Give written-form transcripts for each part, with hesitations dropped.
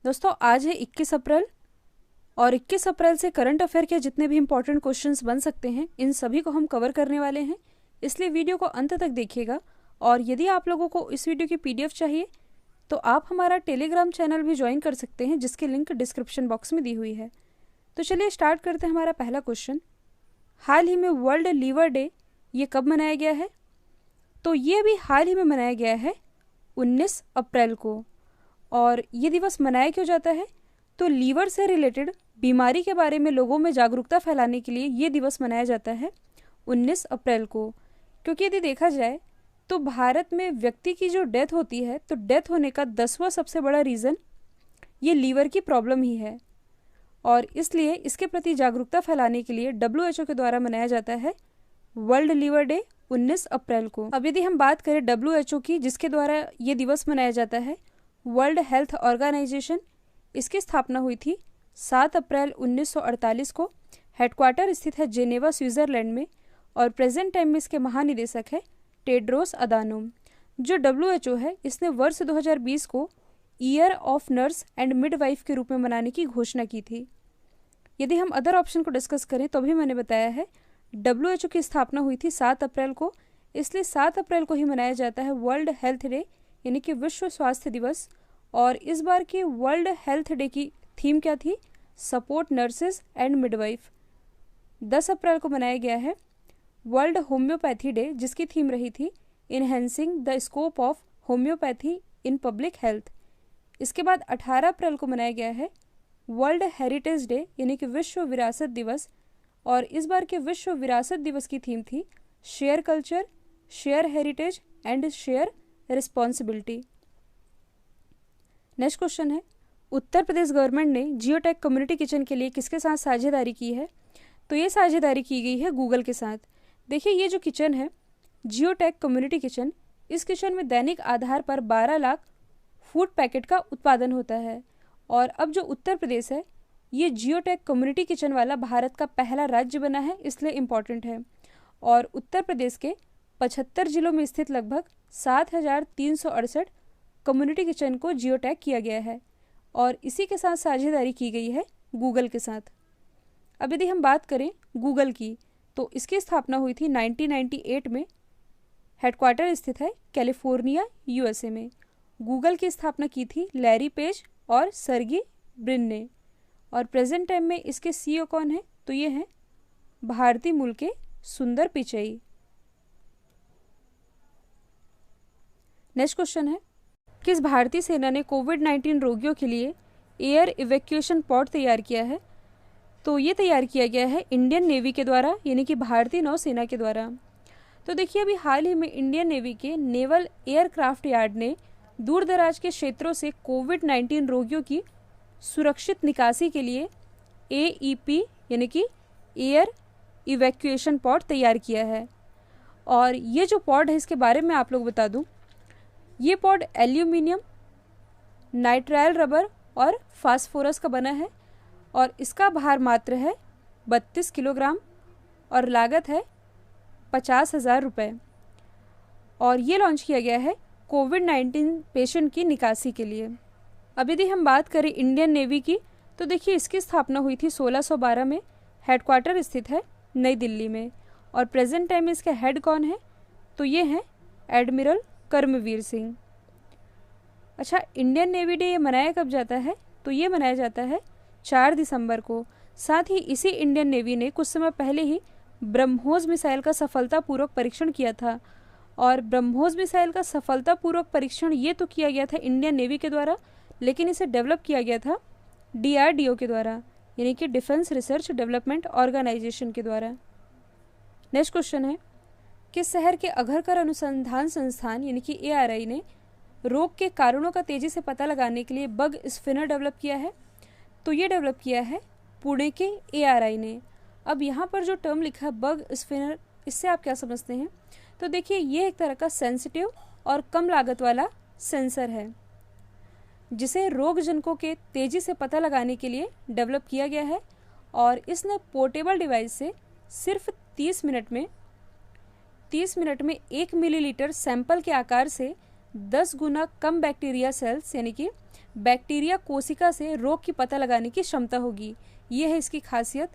दोस्तों आज है 21 अप्रैल और 21 अप्रैल से करंट अफेयर के जितने भी इंपॉर्टेंट क्वेश्चंस बन सकते हैं इन सभी को हम कवर करने वाले हैं, इसलिए वीडियो को अंत तक देखिएगा। और यदि आप लोगों को इस वीडियो की पीडीएफ चाहिए तो आप हमारा टेलीग्राम चैनल भी ज्वाइन कर सकते हैं, जिसकी लिंक डिस्क्रिप्शन बॉक्स में दी हुई है। तो चलिए स्टार्ट करते हैं। हमारा पहला क्वेश्चन, हाल ही में वर्ल्ड लीवर डे ये कब मनाया गया है? तो ये भी हाल ही में मनाया गया है 19 अप्रैल को। और ये दिवस मनाया क्यों जाता है? तो लीवर से रिलेटेड बीमारी के बारे में लोगों में जागरूकता फैलाने के लिए ये दिवस मनाया जाता है 19 अप्रैल को। क्योंकि यदि देखा जाए तो भारत में व्यक्ति की जो डेथ होती है तो डेथ होने का 10वां सबसे बड़ा रीज़न ये लीवर की प्रॉब्लम ही है, और इसलिए इसके प्रति जागरूकता फैलाने के लिए WHO के द्वारा मनाया जाता है वर्ल्ड लीवर डे 19 अप्रैल को। अब यदि हम बात करें WHO की, जिसके द्वारा ये दिवस मनाया जाता है, वर्ल्ड हेल्थ ऑर्गेनाइजेशन, इसकी स्थापना हुई थी 7 अप्रैल 1948 को। हेडक्वार्टर स्थित है जेनेवा, स्विट्जरलैंड में, और प्रेजेंट टाइम में इसके महानिदेशक है टेड्रोस अदानोम। जो WHO है इसने वर्ष 2020 को year of nurse and midwife के रूप में मनाने की घोषणा की थी। यदि हम अदर ऑप्शन को डिस्कस करें तो भी मैंने बताया है WHO की स्थापना हुई थी 7 अप्रैल को, इसलिए 7 अप्रैल को ही मनाया जाता है वर्ल्ड हेल्थ डे यानी कि विश्व स्वास्थ्य दिवस। और इस बार की वर्ल्ड हेल्थ डे की थीम क्या थी? Support nurses and midwife. 10 अप्रैल को मनाया गया है वर्ल्ड होम्योपैथी डे, जिसकी थीम रही थी enhancing the scope of homeopathy in public health. इसके बाद 18 अप्रैल को मनाया गया है वर्ल्ड हेरिटेज डे यानी कि विश्व विरासत दिवस, और इस बार के विश्व विरासत दिवस की थीम थी share culture, share heritage and share responsibility. Next question है, उत्तर प्रदेश गवर्नमेंट ने जियोटेक कम्युनिटी किचन के लिए किसके साथ साझेदारी की है? तो ये साझेदारी की गई है गूगल के साथ। देखिए ये जो किचन है जियोटेक कम्युनिटी किचन, इस किचन में दैनिक आधार पर 12 लाख फूड पैकेट का उत्पादन होता है। और अब जो उत्तर प्रदेश है ये जियोटेक कम्युनिटी किचन वाला भारत का पहला राज्य बना है, इसलिए इम्पॉर्टेंट है। और उत्तर प्रदेश के 75 जिलों में स्थित लगभग 7,368 कम्युनिटी किचन को जियोटैग किया गया है, और इसी के साथ साझेदारी की गई है गूगल के साथ। अब यदि हम बात करें गूगल की, तो इसकी स्थापना हुई थी 1998 में। हेडक्वार्टर स्थित है कैलिफोर्निया, USA में। गूगल की स्थापना की थी लैरी पेज और सर्गी ब्रिन ने। और प्रेजेंट टाइम में इसके CEO कौन है? तो ये हैं भारतीय मूल के सुंदर पिचई। नेक्स्ट क्वेश्चन है, किस भारतीय सेना ने कोविड-19 रोगियों के लिए एयर इवैक्यूएशन पॉड तैयार किया है? तो ये तैयार किया गया है इंडियन नेवी के द्वारा यानी कि भारतीय नौसेना के द्वारा। तो देखिए अभी हाल ही में इंडियन नेवी के नेवल एयरक्राफ्ट यार्ड ने दूर दराज के क्षेत्रों से कोविड-19 रोगियों की सुरक्षित निकासी के लिए AEP यानी कि एयर इवैक्यूएशन पॉड तैयार किया है। और ये जो पॉड है इसके बारे में आप लोग बता दूं, ये पॉड एल्यूमिनियम, नाइट्राइल रबर और फास्फोरस का बना है, और इसका भार मात्र है 32 किलोग्राम और लागत है 50,000 रुपये। और ये लॉन्च किया गया है कोविड-19 पेशेंट की निकासी के लिए। अब यदि हम बात करें इंडियन नेवी की, तो देखिए इसकी स्थापना हुई थी 1612 में। हेडक्वार्टर स्थित है नई दिल्ली में, और प्रेजेंट टाइम में इसके हेड कौन है? तो ये हैं एडमिरल कर्मवीर सिंह। अच्छा, इंडियन नेवी डे ये मनाया कब जाता है? तो ये मनाया जाता है 4 दिसंबर को। साथ ही इसी इंडियन नेवी ने कुछ समय पहले ही ब्रह्मोस मिसाइल का सफलतापूर्वक परीक्षण किया था। और ब्रह्मोस मिसाइल का सफलतापूर्वक परीक्षण ये तो किया गया था इंडियन नेवी के द्वारा, लेकिन इसे डेवलप किया गया था DRDO के द्वारा यानी कि डिफेंस रिसर्च डेवलपमेंट ऑर्गेनाइजेशन के द्वारा। नेक्स्ट क्वेश्चन है, किस शहर के अघरकर अनुसंधान संस्थान यानी कि ARI ने रोग के कारणों का तेजी से पता लगाने के लिए बग स्पिनर डेवलप किया है? तो ये डेवलप किया है पुणे के ARI ने। अब यहाँ पर जो टर्म लिखा है बग स्पिनर, इससे आप क्या समझते हैं? तो देखिए ये एक तरह का सेंसिटिव और कम लागत वाला सेंसर है, जिसे रोग जनकों के तेजी से पता लगाने के लिए डेवलप किया गया है। और इसने पोर्टेबल डिवाइस से सिर्फ 30 मिनट में 1 मिलीलीटर सैंपल के आकार से 10 गुना कम बैक्टीरिया सेल्स यानी कि बैक्टीरिया कोशिका से रोग की पता लगाने की क्षमता होगी। ये है इसकी खासियत।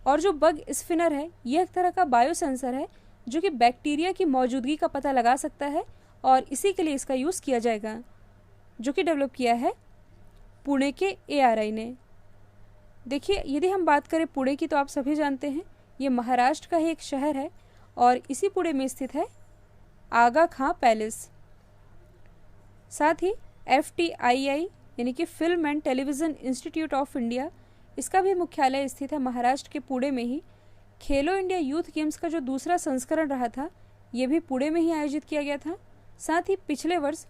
और जो बग स्पिनर है, यह एक तरह का बायो सेंसर है जो कि बैक्टीरिया की मौजूदगी का पता लगा सकता है और इसी के लिए इसका यूज़ किया जाएगा, जो कि डेवलप किया है पुणे के ARI ने। देखिए, यदि हम बात करें पुणे की, तो आप सभी जानते हैं ये महाराष्ट्र का ही एक शहर है और इसी पुणे में स्थित है आगा खां पैलेस। साथ ही FTII यानी कि film and television institute of India, इसका भी मुख्यालय स्थित है महाराष्ट्र के पुणे में ही। खेलो इंडिया यूथ गेम्स का जो दूसरा संस्करण रहा था, ये भी पुणे में ही आयोजित किया गया था। साथ ही पिछले वर्ष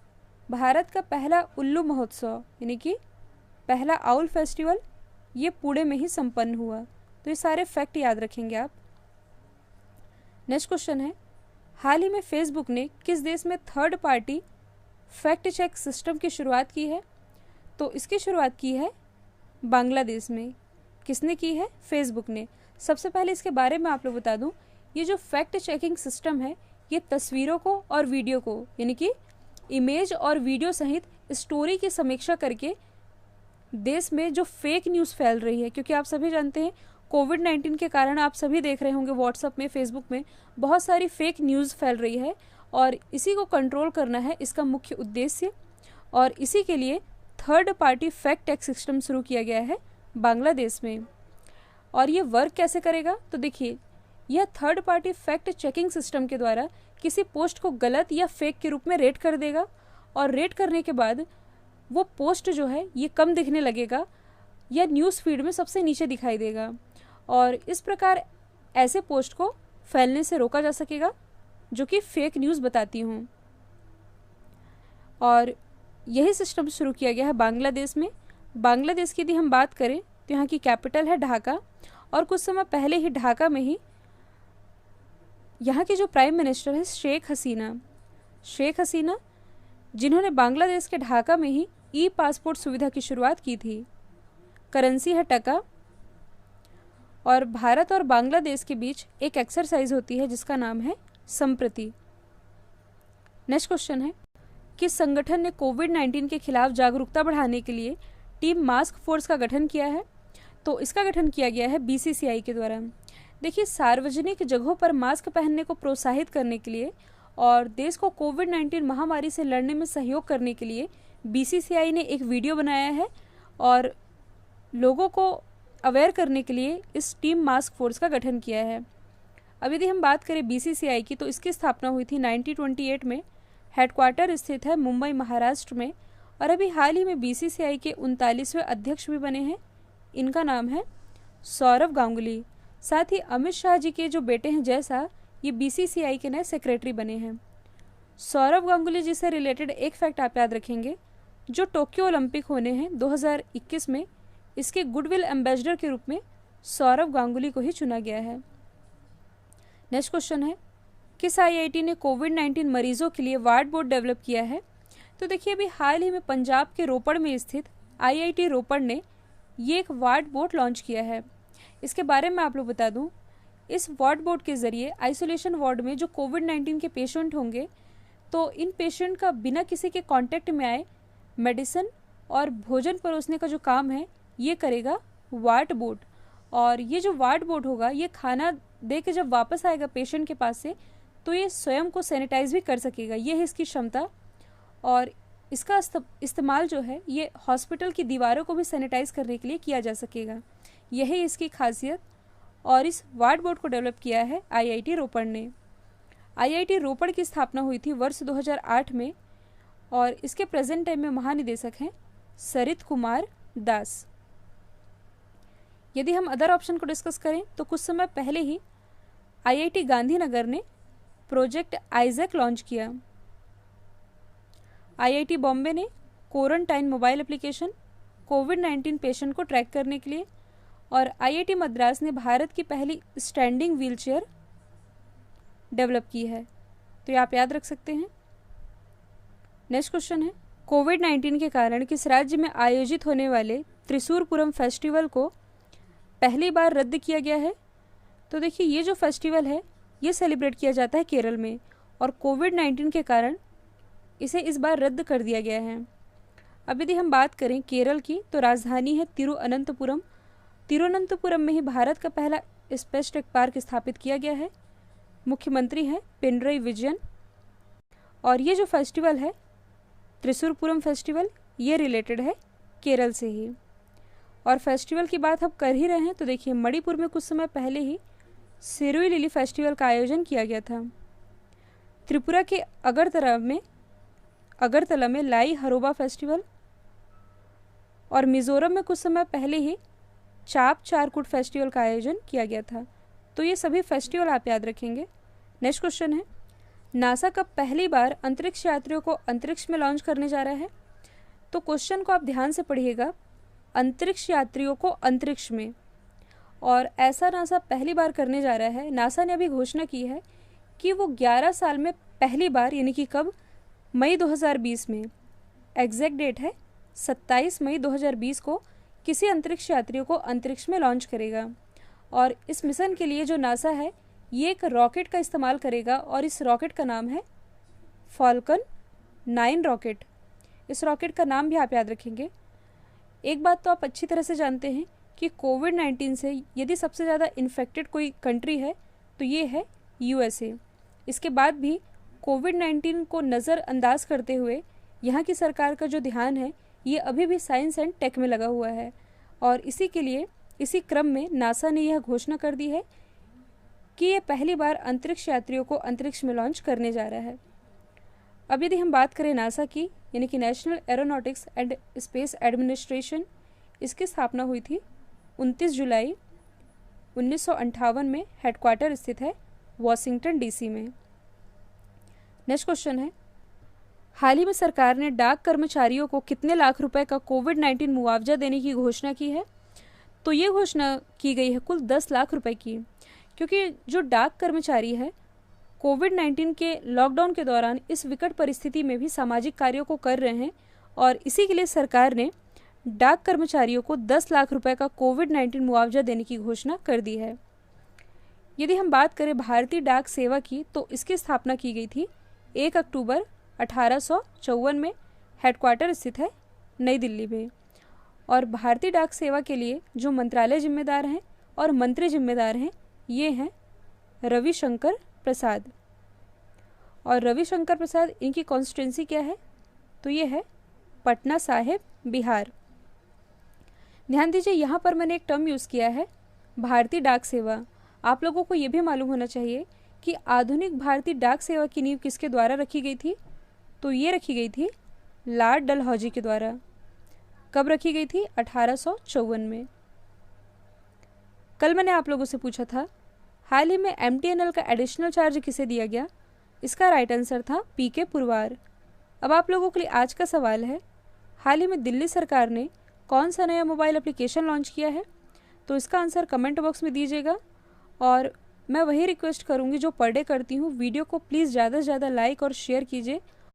भारत का पहला उल्लू महोत्सव यानी कि पहला आउल फेस्टिवल, ये पुणे में ही संपन्न हुआ। तो ये सारे फैक्ट याद रखेंगे आप। नेक्स्ट क्वेश्चन है, हाल ही में फेसबुक ने किस देश में third party fact check system की शुरुआत की है? तो इसकी शुरुआत की है बांग्लादेश में। किसने की है? फेसबुक ने। सबसे पहले इसके बारे में आप लोग बता दूं, ये जो फैक्ट चेकिंग सिस्टम है, ये तस्वीरों को और वीडियो को यानी कि इमेज और वीडियो सहित स्टोरी की समीक्षा करके देश में जो फेक न्यूज़ फैल रही है, क्योंकि आप सभी जानते हैं कोविड-19 के कारण आप सभी देख रहे होंगे व्हाट्सएप में, फेसबुक में बहुत सारी फेक न्यूज़ फैल रही है और इसी को कंट्रोल करना है इसका मुख्य उद्देश्य। और इसी के लिए third party fact check system शुरू किया गया है बांग्लादेश में। और ये वर्क कैसे करेगा? तो देखिए, यह third party fact checking system के द्वारा किसी पोस्ट को गलत या फेक के रूप में रेट कर देगा और रेट करने के बाद वो पोस्ट जो है ये कम दिखने लगेगा या न्यूज़ फीड में सबसे नीचे दिखाई देगा और इस प्रकार ऐसे पोस्ट को फैलने से रोका जा सकेगा जो कि फेक न्यूज़ बताती हूँ। और यही सिस्टम शुरू किया गया है बांग्लादेश में। बांग्लादेश की यदि हम बात करें तो यहाँ की कैपिटल है ढाका और कुछ समय पहले ही ढाका में ही यहाँ की जो प्राइम मिनिस्टर है शेख हसीना जिन्होंने बांग्लादेश के ढाका में ही ई-पासपोर्ट सुविधा की शुरुआत की थी। करेंसी है टका और भारत और बांग्लादेश के बीच एक एक्सरसाइज होती है जिसका नाम है संप्रति। नेक्स्ट क्वेश्चन है, किस संगठन ने कोविड-19 के खिलाफ जागरूकता बढ़ाने के लिए टीम मास्क फोर्स का गठन किया है? तो इसका गठन किया गया है BCCI के द्वारा। देखिए, सार्वजनिक जगहों पर मास्क पहनने को प्रोत्साहित करने के लिए और देश को कोविड-19 महामारी से लड़ने में सहयोग करने के लिए BCCI ने एक वीडियो बनाया है और लोगों को अवेयर करने के लिए इस टीम मास्क फोर्स का गठन किया है। अब यदि हम बात करें BCCI की, तो इसकी स्थापना हुई थी 1928 में। हेडक्वार्टर स्थित है मुंबई महाराष्ट्र में और अभी हाल ही में BCCI के 39वें अध्यक्ष भी बने हैं। इनका नाम है सौरव गांगुली। साथ ही अमित शाह जी के जो बेटे हैं जैसा, ये BCCI के नए सेक्रेटरी बने हैं। सौरव गांगुली जी से रिलेटेड एक फैक्ट आप याद रखेंगे, जो टोक्यो ओलंपिक होने हैं 2021 में, इसके गुडविल एम्बेसडर के रूप में सौरव गांगुली को ही चुना गया है। नेक्स्ट क्वेश्चन है, किस IIT ने कोविड-19 मरीजों के लिए वार्ड बोर्ड डेवलप किया है? तो देखिए, अभी हाल ही में पंजाब के रोपड़ में स्थित IIT रोपड़ ने ये एक वार्ड बोर्ड लॉन्च किया है। इसके बारे में आप लोग बता दूं, इस वार्ड बोर्ड के ज़रिए आइसोलेशन वार्ड में जो कोविड-19 के पेशेंट होंगे, तो इन पेशेंट का बिना किसी के कांटेक्ट में आए मेडिसिन और भोजन परोसने का जो काम है ये करेगा वार्ड बोर्ड। और ये जो वार्ड बोर्ड होगा, ये खाना दे के जब वापस आएगा पेशेंट के पास से, तो ये स्वयं को सैनिटाइज भी कर सकेगा। ये है इसकी क्षमता। और इसका इस्तेमाल जो है ये हॉस्पिटल की दीवारों को भी सैनिटाइज करने के लिए किया जा सकेगा। यही इसकी खासियत। और इस वार्ड बोर्ड को डेवलप किया है IIT रोपड़ ने। IIT रोपड़ की स्थापना हुई थी वर्ष 2008 में और इसके प्रेजेंट टाइम में महानिदेशक हैं सरित कुमार दास। यदि हम अदर ऑप्शन को डिस्कस करें तो कुछ समय पहले ही IIT गांधीनगर ने प्रोजेक्ट आइजैक लॉन्च किया। IIT बॉम्बे ने क्वारंटाइन मोबाइल एप्लीकेशन कोविड-19 पेशेंट को ट्रैक करने के लिए और IIT मद्रास ने भारत की पहली स्टैंडिंग व्हीलचेयर डेवलप की है। तो ये आप याद रख सकते हैं। नेक्स्ट क्वेश्चन है, कोविड-19 के कारण किस राज्य में आयोजित होने वाले त्रिशूरपुरम फेस्टिवल को पहली बार रद्द किया गया है? तो देखिए, ये जो फेस्टिवल है ये सेलिब्रेट किया जाता है केरल में और कोविड-19 के कारण इसे इस बार रद्द कर दिया गया है। अब यदि हम बात करें केरल की, तो राजधानी है तिरुअनंतपुरम। तिरुअनंतपुरम में ही भारत का पहला स्पेस टेक पार्क स्थापित किया गया है। मुख्यमंत्री हैं पिनरई विजयन। और ये जो फेस्टिवल है त्रिशूरपुरम फेस्टिवल, ये रिलेटेड है केरल से ही। और फेस्टिवल की बात हम कर ही रहे हैं तो देखिए मणिपुर में कुछ समय पहले ही सिरुई लिली फेस्टिवल का आयोजन किया गया था। त्रिपुरा के अगरतला में लाई हरोबा फेस्टिवल, और मिजोरम में कुछ समय पहले ही चाप चारकुट फेस्टिवल का आयोजन किया गया था। तो ये सभी फेस्टिवल आप याद रखेंगे। नेक्स्ट क्वेश्चन है, नासा कब पहली बार अंतरिक्ष यात्रियों को अंतरिक्ष में लॉन्च करने जा रहा है? तो क्वेश्चन को आप ध्यान से पढ़िएगा, अंतरिक्ष यात्रियों को अंतरिक्ष में, और ऐसा नासा पहली बार करने जा रहा है। नासा ने अभी घोषणा की है कि वो 11 साल में पहली बार, यानी कि कब, मई 2020 में, एग्जैक्ट डेट है 27 मई 2020 को किसी अंतरिक्ष यात्रियों को अंतरिक्ष में लॉन्च करेगा। और इस मिशन के लिए जो नासा है ये एक रॉकेट का इस्तेमाल करेगा, और इस रॉकेट का नाम है फॉल्कन 9 रॉकेट। इस रॉकेट का नाम भी आप याद रखेंगे। एक बात तो आप अच्छी तरह से जानते हैं कि कोविड-19 से यदि सबसे ज़्यादा इन्फेक्टेड कोई कंट्री है तो ये है यूएसए। इसके बाद भी कोविड-19 को नज़रअंदाज करते हुए यहाँ की सरकार का जो ध्यान है ये अभी भी साइंस एंड टेक में लगा हुआ है, और इसी क्रम में नासा ने यह घोषणा कर दी है कि ये पहली बार अंतरिक्ष यात्रियों को अंतरिक्ष में लॉन्च करने जा रहा है। अब यदि हम बात करें नासा की, यानी कि national aeronautics and space administration, इसकी स्थापना हुई थी 29 जुलाई 1958 में। हेडक्वार्टर स्थित है वॉशिंगटन डीसी में। नेक्स्ट क्वेश्चन है, हाल ही में सरकार ने डाक कर्मचारियों को कितने लाख रुपए का कोविड-19 मुआवजा देने की घोषणा की है? तो ये घोषणा की गई है कुल 10 लाख रुपए की, क्योंकि जो डाक कर्मचारी है कोविड-19 के लॉकडाउन के दौरान इस विकट परिस्थिति में भी सामाजिक कार्यों को कर रहे हैं, और इसी के लिए सरकार ने डाक कर्मचारियों को 10 लाख रुपए का कोविड-19 मुआवजा देने की घोषणा कर दी है। यदि हम बात करें भारतीय डाक सेवा की, तो इसकी स्थापना की गई थी 1 अक्टूबर 1854 में। हेडक्वार्टर स्थित है नई दिल्ली में। और भारतीय डाक सेवा के लिए जो मंत्रालय जिम्मेदार हैं और मंत्री जिम्मेदार हैं ये हैं रविशंकर प्रसाद। और रविशंकर प्रसाद, इनकी कॉन्स्टिट्यूंसी क्या है? तो ये है पटना साहिब, बिहार। ध्यान दीजिए, यहाँ पर मैंने एक टर्म यूज़ किया है भारतीय डाक सेवा। आप लोगों को ये भी मालूम होना चाहिए कि आधुनिक भारतीय डाक सेवा की नींव किसके द्वारा रखी गई थी? तो ये रखी गई थी लॉर्ड डलहौजी के द्वारा। कब रखी गई थी? 1854 में। कल मैंने आप लोगों से पूछा था हाल ही में MTNL का एडिशनल चार्ज किसे दिया गया? इसका राइट आंसर था PK पुरवार। अब आप लोगों के लिए आज का सवाल है, हाल ही में दिल्ली सरकार ने कौन सा नया मोबाइल एप्लीकेशन लॉन्च किया है? तो इसका आंसर कमेंट बॉक्स में दीजिएगा। और मैं वही रिक्वेस्ट करूँगी जो पर डे करती हूँ, वीडियो को प्लीज़ ज़्यादा से ज़्यादा लाइक और शेयर कीजिए